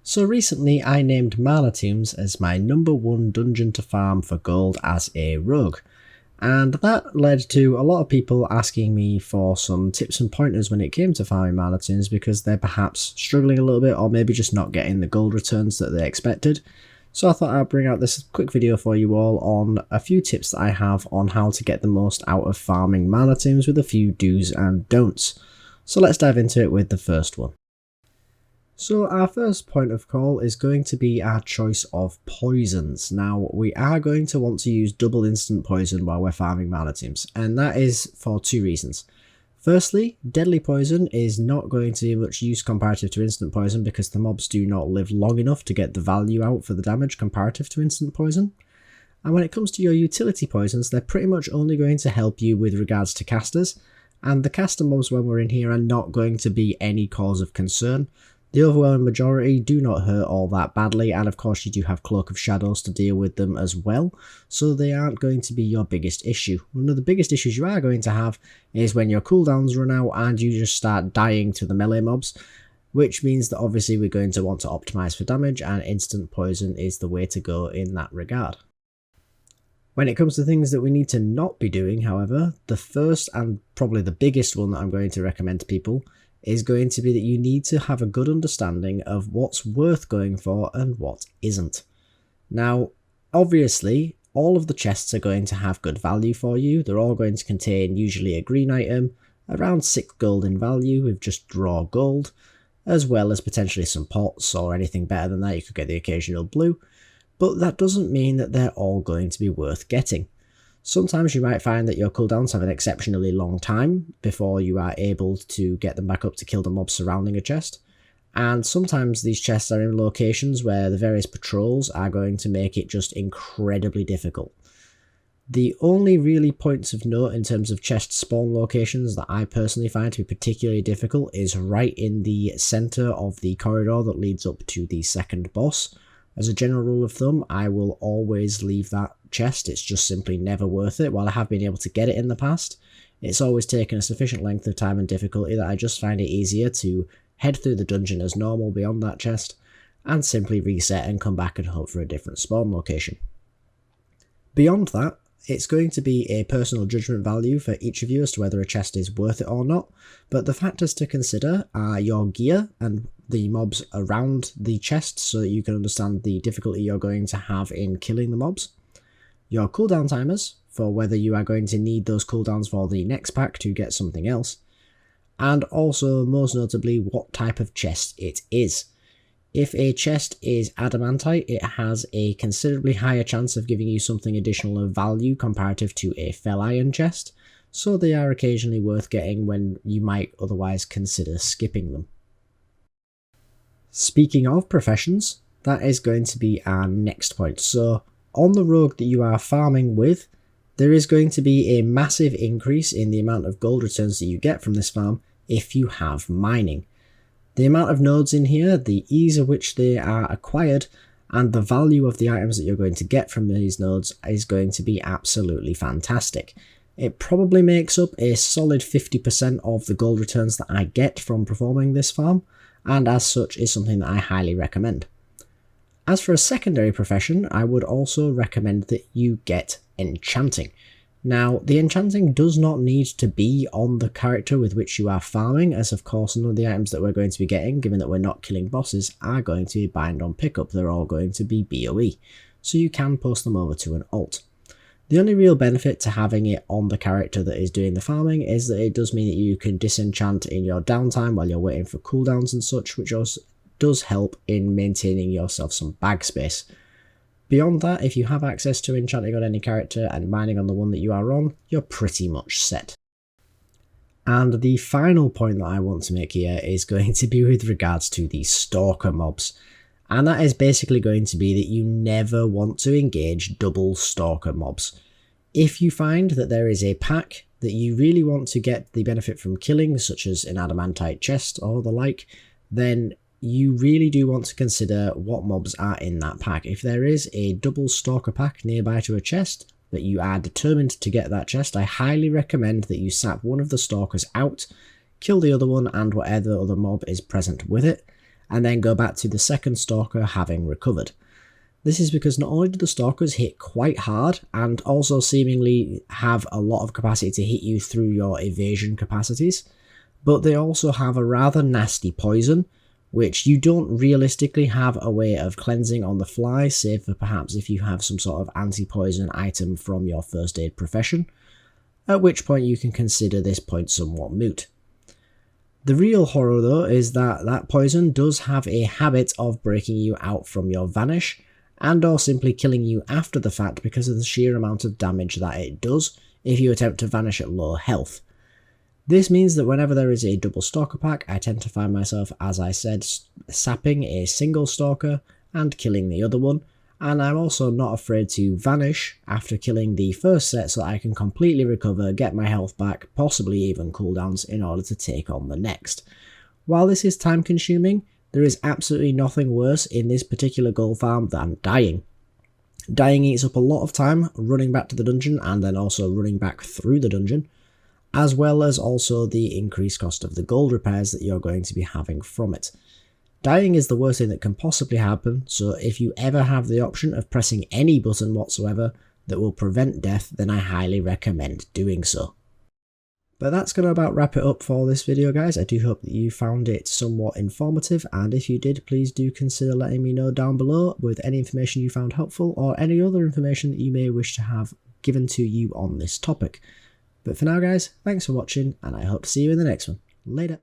So recently I named Mana Tombs as my number one dungeon to farm for gold as a rogue, and that led to a lot of people asking me for some tips and pointers when it came to farming Mana Tombs because they're perhaps struggling a little bit or maybe just not getting the gold returns that they expected. So I thought I'd bring out this quick video for you all on a few tips that I have on how to get the most out of farming Mana Tombs with a few do's and don'ts. So let's dive into it with the first one. So our first point of call is going to be our choice of poisons. Now we are going to want to use double instant poison while we're farming Mana Tombs, and that is for two reasons. Firstly, deadly poison is not going to be much use comparative to instant poison because the mobs do not live long enough to get the value out for the damage comparative to instant poison. And when it comes to your utility poisons, they're pretty much only going to help you with regards to casters, and the caster mobs when we're in here are not going to be any cause of concern. The overwhelming majority do not hurt all that badly, and of course you do have Cloak of Shadows to deal with them as well, so they aren't going to be your biggest issue. One of the biggest issues you are going to have is when your cooldowns run out and you just start dying to the melee mobs, which means that obviously we're going to want to optimize for damage, and instant poison is the way to go in that regard. When it comes to things that we need to not be doing, however, the first and probably the biggest one that I'm going to recommend to people is going to be that you need to have a good understanding of what's worth going for and what isn't. Now, obviously, all of the chests are going to have good value for you. They're all going to contain usually a green item, around 6 gold in value with just raw gold, as well as potentially some pots or anything better than that. You could get the occasional blue, but that doesn't mean that they're all going to be worth getting. Sometimes you might find that your cooldowns have an exceptionally long time before you are able to get them back up to kill the mobs surrounding a chest, and sometimes these chests are in locations where the various patrols are going to make it just incredibly difficult. The only really points of note in terms of chest spawn locations that I personally find to be particularly difficult is right in the centre of the corridor that leads up to the second boss. As a general rule of thumb, I will always leave that chest. It's just simply never worth it. While I have been able to get it in the past, it's always taken a sufficient length of time and difficulty that I just find it easier to head through the dungeon as normal beyond that chest and simply reset and come back and hope for a different spawn location. Beyond that, it's going to be a personal judgment value for each of you as to whether a chest is worth it or not, but the factors to consider are your gear and the mobs around the chest so that you can understand the difficulty you're going to have in killing the mobs, your cooldown timers for whether you are going to need those cooldowns for the next pack to get something else, and also most notably what type of chest it is. If a chest is adamantite, it has a considerably higher chance of giving you something additional of value comparative to a fell iron chest, so they are occasionally worth getting when you might otherwise consider skipping them. Speaking of professions, that is going to be our next point. So on the rogue that you are farming with, there is going to be a massive increase in the amount of gold returns that you get from this farm if you have mining. The amount of nodes in here, the ease of which they are acquired, and the value of the items that you're going to get from these nodes is going to be absolutely fantastic. It probably makes up a solid 50% of the gold returns that I get from performing this farm, and as such is something that I highly recommend. As for a secondary profession, I would also recommend that you get enchanting. Now, the enchanting does not need to be on the character with which you are farming, as of course none of the items that we're going to be getting, given that we're not killing bosses, are going to be bind on pickup. They're all going to be BOE, so you can post them over to an alt. The only real benefit to having it on the character that is doing the farming is that it does mean that you can disenchant in your downtime while you're waiting for cooldowns and such, which also does help in maintaining yourself some bag space. Beyond that, if you have access to enchanting on any character and mining on the one that you are on, you're pretty much set. And the final point that I want to make here is going to be with regards to the Stalker mobs. And that is basically going to be that you never want to engage double Stalker mobs. If you find that there is a pack that you really want to get the benefit from killing, such as an adamantite chest or the like, then you really do want to consider what mobs are in that pack. If there is a double Stalker pack nearby to a chest that you are determined to get that chest, I highly recommend that you sap one of the Stalkers out, kill the other one and whatever other mob is present with it, and then go back to the second Stalker having recovered. This is because not only do the Stalkers hit quite hard, and also seemingly have a lot of capacity to hit you through your evasion capacities, but they also have a rather nasty poison, which you don't realistically have a way of cleansing on the fly, save for perhaps if you have some sort of anti-poison item from your first aid profession, at which point you can consider this point somewhat moot. The real horror though is that that poison does have a habit of breaking you out from your vanish, and or simply killing you after the fact because of the sheer amount of damage that it does if you attempt to vanish at low health. This means that whenever there is a double Stalker pack, I tend to find myself, as I said, sapping a single Stalker and killing the other one, and I'm also not afraid to vanish after killing the first set so that I can completely recover, get my health back, possibly even cooldowns in order to take on the next. While this is time consuming, there is absolutely nothing worse in this particular gold farm than dying. Dying eats up a lot of time running back to the dungeon and then also running back through the dungeon, as well as also the increased cost of the gold repairs that you're going to be having from it. Dying is the worst thing that can possibly happen, so if you ever have the option of pressing any button whatsoever that will prevent death, then I highly recommend doing so. But that's going to about wrap it up for this video, guys. I do hope that you found it somewhat informative, and if you did, please do consider letting me know down below with any information you found helpful or any other information that you may wish to have given to you on this topic. But for now, guys, thanks for watching, and I hope to see you in the next one. Later.